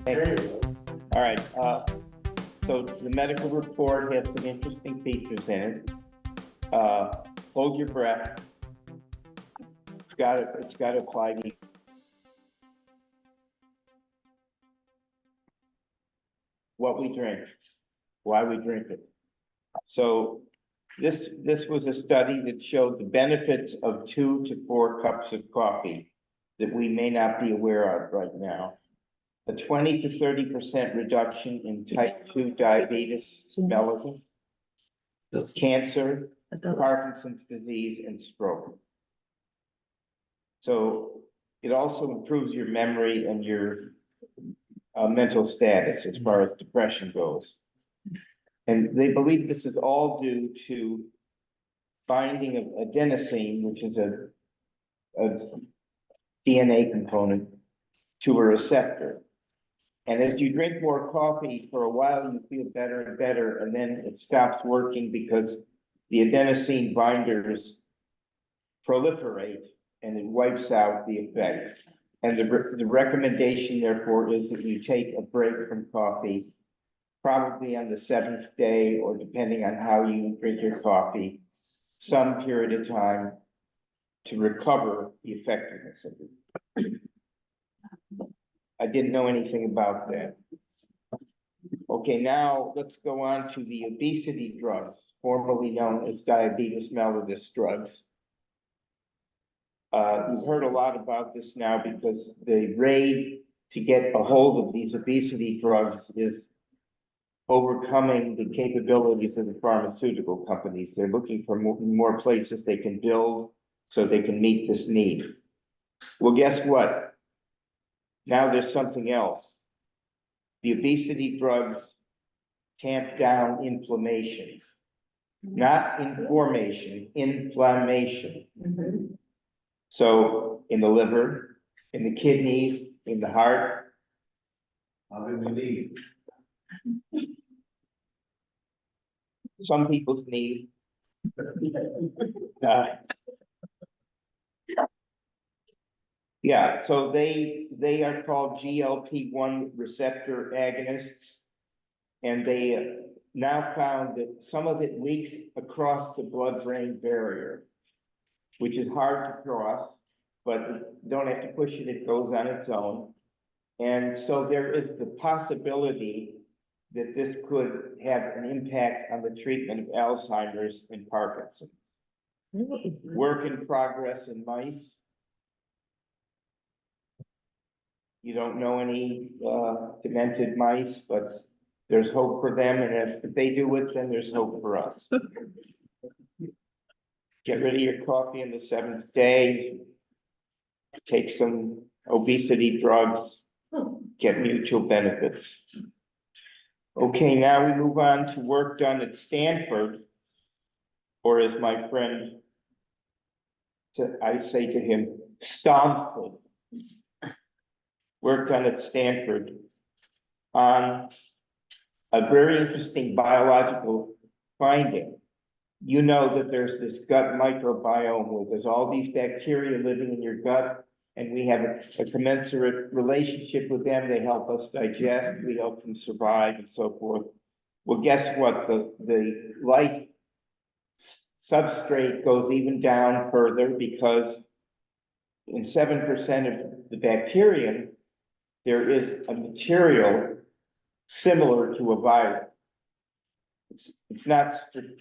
Thank you. All right, so the medical report has some interesting features in it. Hold your breath. It's got to apply to what we drink, why we drink it. So this was a study that showed the benefits of 2 to 4 cups of coffee that we may not be aware of right now. A 20 to 30% reduction in type 2 diabetes, mellitus, cancer, Parkinson's disease, and stroke. So it also improves your memory and your mental status as far as depression goes. And they believe this is all due to binding of adenosine, which is a DNA component, to a receptor. And as you drink more coffee, for a while you feel better and better, and then it stops working because the adenosine binders proliferate and it wipes out the effect. And the recommendation, therefore, is that you take a break from coffee, probably on the 7th day, or depending on how you drink your coffee, some period of time to recover the effectiveness of it. I didn't know anything about that. Okay, now let's go on to the obesity drugs, formerly known as diabetes mellitus drugs. You've heard a lot about this now because the raid to get a hold of these obesity drugs is overcoming the capabilities of the pharmaceutical companies. They're looking for more places they can build so they can meet this need. Well, guess what? Now there's something else. The obesity drugs tamp down inflammation, not inflammation, inflammation. So in the liver, in the kidneys, in the heart. How do we need? Some people's need. Yeah, so they are called GLP-1 receptor agonists. And they now found that some of it leaks across the blood-brain barrier, which is hard to cross, but you don't have to push it, it goes on its own. And so there is the possibility that this could have an impact on the treatment of Alzheimer's and Parkinson's. Work in progress in mice. You don't know any demented mice, but there's hope for them, and if they do it, then there's hope for us. Get rid of your coffee on the 7th day, take some obesity drugs, get mutual benefits. Okay, now we move on to work done at Stanford, or as my friend, I say to him, Stanford. Work done at Stanford on a very interesting biological finding. You know that there's this gut microbiome where there's all these bacteria living in your gut, and we have a commensurate relationship with them. They help us digest, we help them survive, and so forth. Well, guess what? The life substrate goes even down further, because in 7% of the bacterium, there is a material similar to a virus. It's not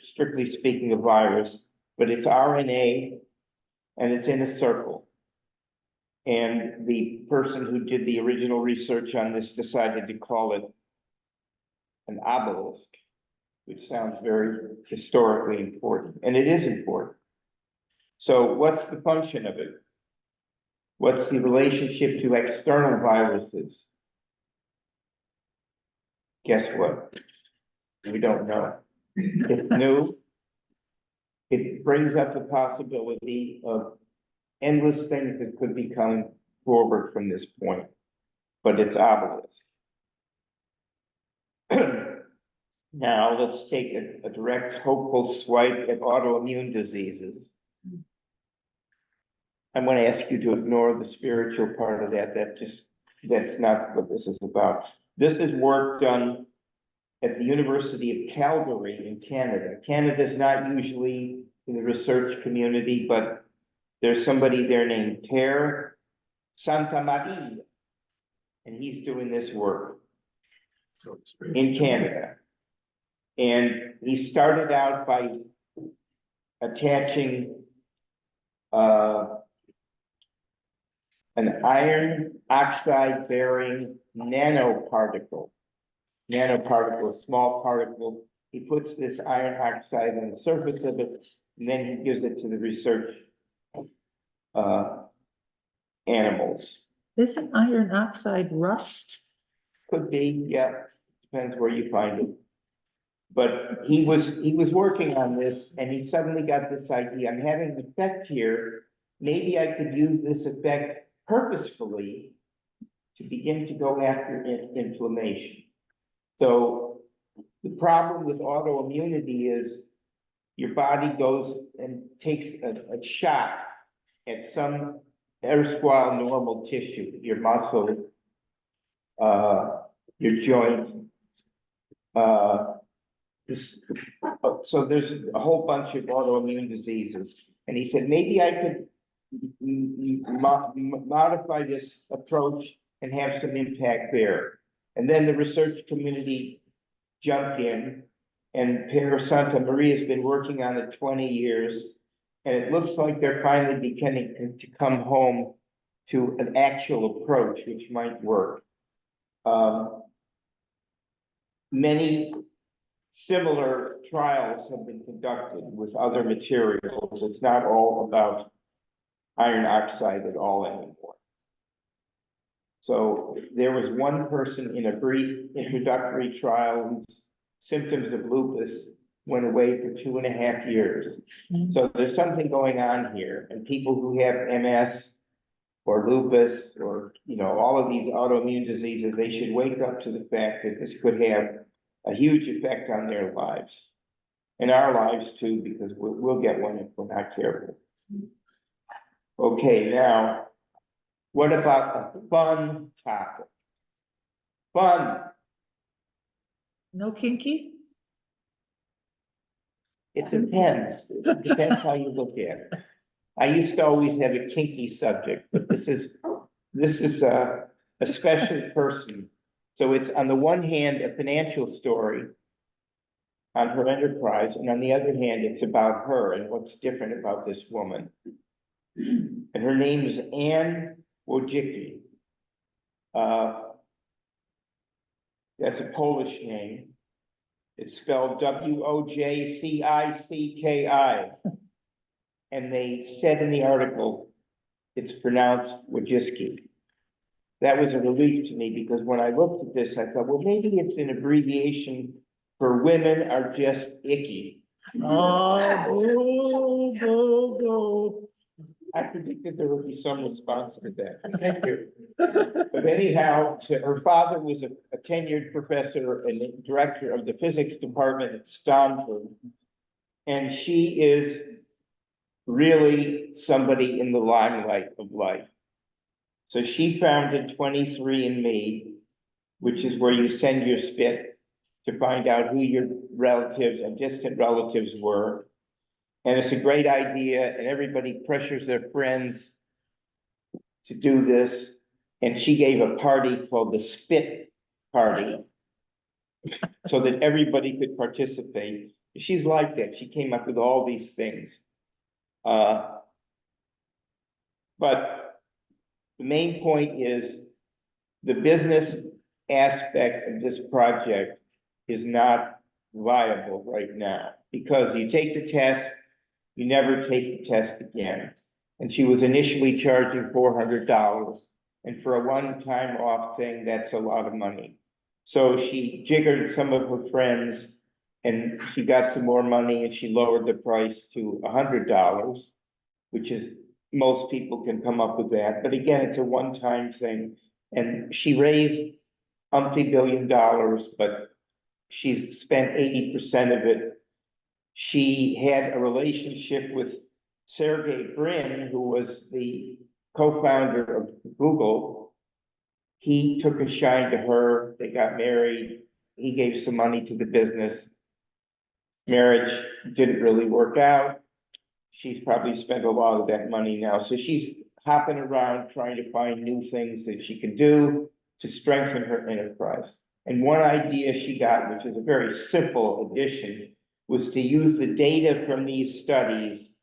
strictly speaking a virus, but it's RNA and it's in a circle. And the person who did the original research on this decided to call it an obelisk, which sounds very historically important, and it is important. So what's the function of it? What's the relationship to external viruses? Guess what? We don't know. It's new. It brings up the possibility of endless things that could be coming forward from this point, but it's obelisk. Now let's take a direct hopeful swipe at autoimmune diseases. I'm going to ask you to ignore the spiritual part of that. That just that's not what this is about. This is work done at the University of Calgary in Canada. Canada's not usually in the research community, but there's somebody there named Per Santamaria, and he's doing this work in Canada. And he started out by attaching an iron oxide bearing nanoparticle, small particle. He puts this iron oxide on the surface of it, and then he gives it to the research animals. Isn't iron oxide rust? Could be, yeah, depends where you find it. But he was working on this, and he suddenly got this idea, I'm having an effect here, maybe I could use this effect purposefully to begin to go after inflammation. So the problem with autoimmunity is your body goes and takes a shot at some erstwhile normal tissue, your muscle, your joint. So there's a whole bunch of autoimmune diseases. And he said, maybe I could modify this approach and have some impact there. And then the research community jumped in, and Per Santamaria has been working on it 20 years. And it looks like they're finally beginning to come home to an actual approach, which might work. Many similar trials have been conducted with other materials. It's not all about iron oxide at all anymore. So there was one person in a brief introductory trial whose symptoms of lupus went away for 2.5 years. So there's something going on here, and people who have MS or lupus or, all of these autoimmune diseases, they should wake up to the fact that this could have a huge effect on their lives, and our lives too, because we'll get one if we're not careful. Okay, now, what about a fun topic? Fun. No kinky? It depends. It depends how you look at it. I used to always have a kinky subject, but this is a special person. So it's on the one hand, a financial story on her enterprise, and on the other hand, it's about her and what's different about this woman. And her name is Ann Wojcicki. That's a Polish name. It's spelled Wojcicki. And they said in the article, it's pronounced Wojcicki. That was a relief to me, because when I looked at this, I thought, well, maybe it's an abbreviation for women are just icky. Oh, go. I predicted there would be some response to that. Thank you. But anyhow, her father was a tenured professor and director of the physics department at Stanford. And she is really somebody in the limelight of life. So she founded 23andMe, which is where you send your spit to find out who your relatives and distant relatives were. And it's a great idea, and everybody pressures their friends to do this. And she gave a party called the Spit Party so that everybody could participate. She's like that. She came up with all these things. But the main point is the business aspect of this project is not viable right now, because you take the test, you never take the test again. And she was initially charging $400, and for a one-time off thing, that's a lot of money. So she jiggered some of her friends, and she got some more money, and she lowered the price to $100, which is, most people can come up with that. But again, it's a one-time thing. And she raised $multi-billion, but she's spent 80% of it. She had a relationship with Sergey Brin, who was the co-founder of Google. He took a shine to her, they got married, he gave some money to the business. Marriage didn't really work out. She's probably spent a lot of that money now, so she's hopping around trying to find new things that she can do to strengthen her enterprise. And one idea she got, which is a very simple addition, was to use the data from these studies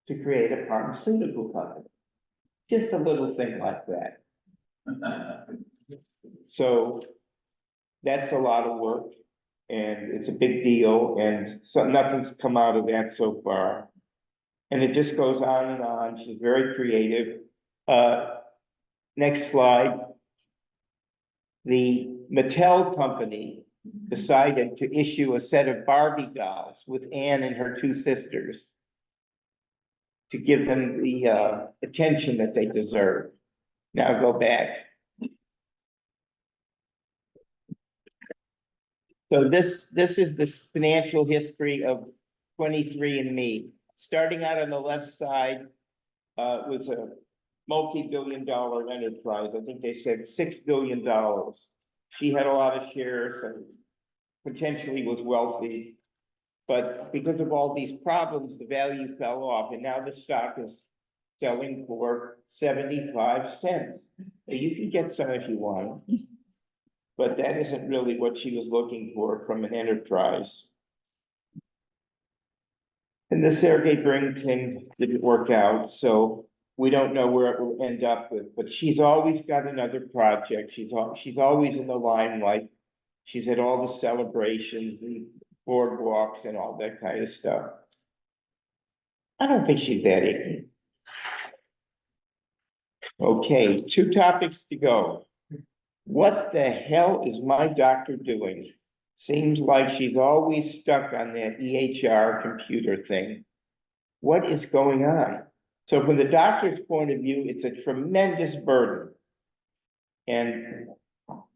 to create a pharmaceutical company. Just a little thing like that. So that's a lot of work and it's a big deal, and so nothing's come out of that so far. And it just goes on and on. She's very creative. Next slide. The Mattel company decided to issue a set of Barbie dolls with Anne and her two sisters to give them the attention that they deserve. Now go back. So this is the financial history of 23andMe. Starting out on the left side was a multi-billion-dollar enterprise. I think they said $6 billion. She had a lot of shares and potentially was wealthy. But because of all these problems, the value fell off, and now the stock is selling for 75 cents. Now, you can get some if you want, but that isn't really what she was looking for from an enterprise. And the Sergey Brin thing didn't work out, so we don't know where it will end up with, but she's always got another project. She's always in the limelight. She's at all the celebrations, the boardwalks and all that kind of stuff. I don't think she's that ignorant. Okay, 2 topics to go. What the hell is my doctor doing? Seems like she's always stuck on that EHR computer thing. What is going on? So from the doctor's point of view, it's a tremendous burden. And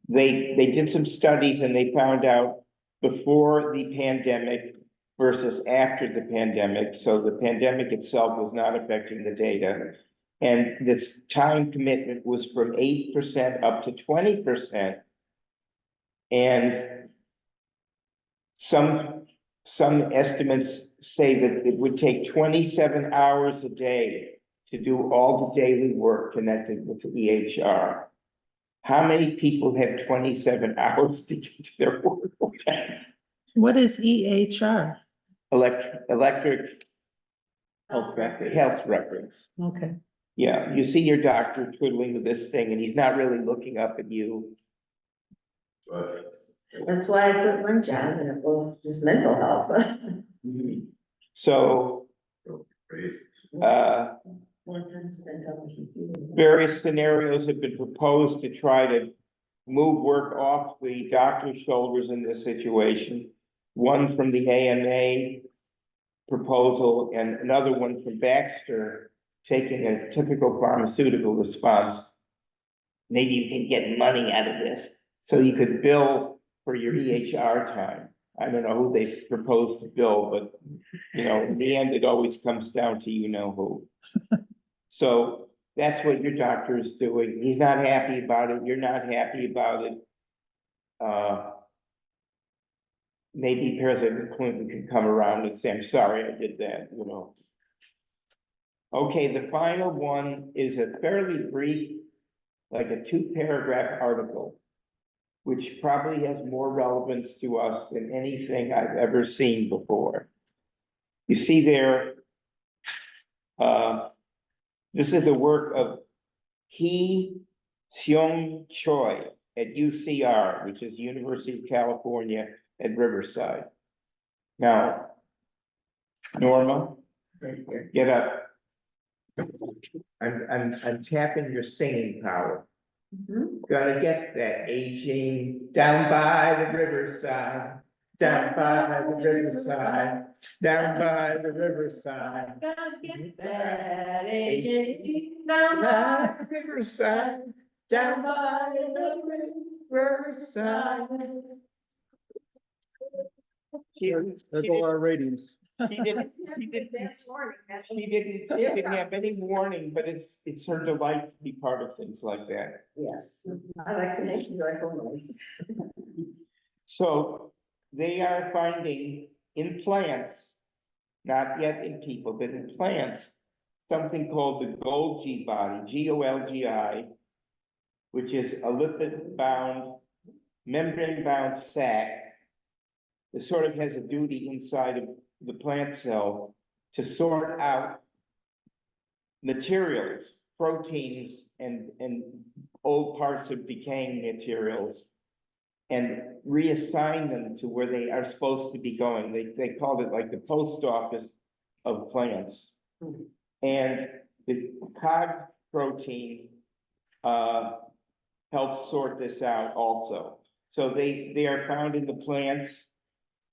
they did some studies and they found out before the pandemic versus after the pandemic. So the pandemic itself was not affecting the data. And this time commitment was from 8% up to 20%. And some estimates say that it would take 27 hours a day to do all the daily work connected with the EHR. How many people have 27 hours to get to their work? What is EHR? Electric health records. Okay. Yeah, you see your doctor twiddling with this thing and he's not really looking up at you. That's why I quit my job, and it was just mental health. So, One time spent on the computer. various scenarios have been proposed to try to move work off the doctor's shoulders in this situation. One from the AMA proposal and another one from Baxter, taking a typical pharmaceutical response. Maybe you can get money out of this, so you could bill for your EHR time. I don't know who they proposed to bill, but you know, in the end, it always comes down to you know who. So that's what your doctor is doing. He's not happy about it. You're not happy about it. Maybe President Clinton can come around and say, I'm sorry I did that, you know. Okay, the final one is a fairly brief, like a 2-paragraph article, which probably has more relevance to us than anything I've ever seen before. You see there, this is the work of Hee Seung Choi at UCR, which is University of California at Riverside. Now, Norma, get up. I'm tapping your singing power. Gotta get that aging down by the riverside, down by the riverside, down by the riverside. Gotta get that aging Down down by by the riverside, down by the riverside. There go our ratings. She didn't, Advance warning, that's- she didn't have any warning, but it's her delight to be part of things like that. Yes, I like to make joyful noise. So they are finding in plants, not yet in people, but in plants, something called the Golgi body, Golgi, which is a lipid-bound, membrane-bound sac that sort of has a duty inside of the plant cell to sort out materials, proteins, and old parts of decaying materials, and reassign them to where they are supposed to be going. They called it like the post office of plants. And the cog protein helps sort this out also. So they are found in the plants.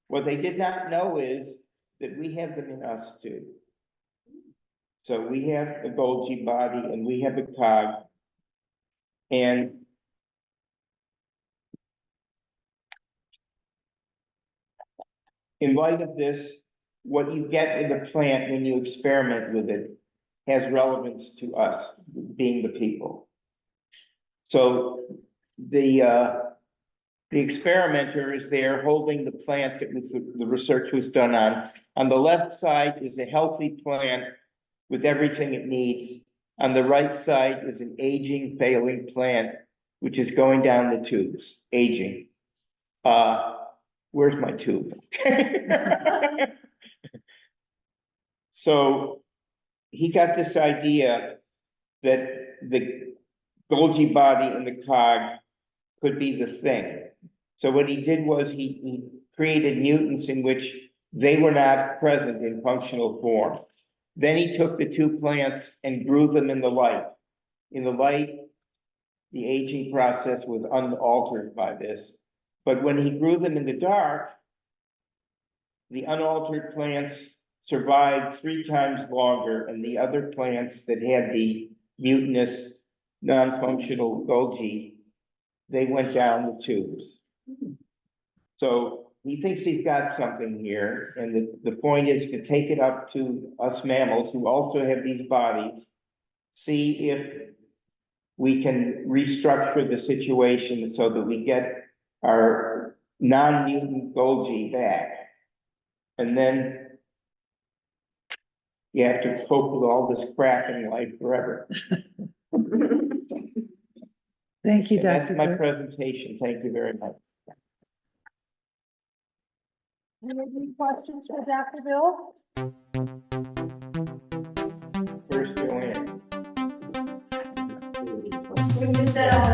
What they did not know is that we have them in us too. So we have the Golgi body and we have the cog. And in light of this, what you get in the plant when you experiment with it has relevance to us, being the people. So the experimenter is there holding the plant that the research was done on. On the left side is a healthy plant with everything it needs. On the right side is an aging, failing plant, which is going down the tubes, aging. Where's my tube? So he got this idea that the Golgi body and the cog could be the thing. So what he did was he created mutants in which they were not present in functional form. Then he took the two plants and grew them in the light. In the light, the aging process was unaltered by this. But when he grew them in the dark, the unaltered plants survived 3 times longer, and the other plants that had the mutinous, non-functional Golgi, they went down the tubes. So he thinks he's got something here, and the point is to take it up to us mammals who also have these bodies, see if we can restructure the situation so that we get our non-mutant Golgi back. And then you have to cope with all this crap in life forever. Thank you, And that's Dr. my Burke. presentation. Thank you very much. Any questions for Dr. Bill? First, Joanne. We can set up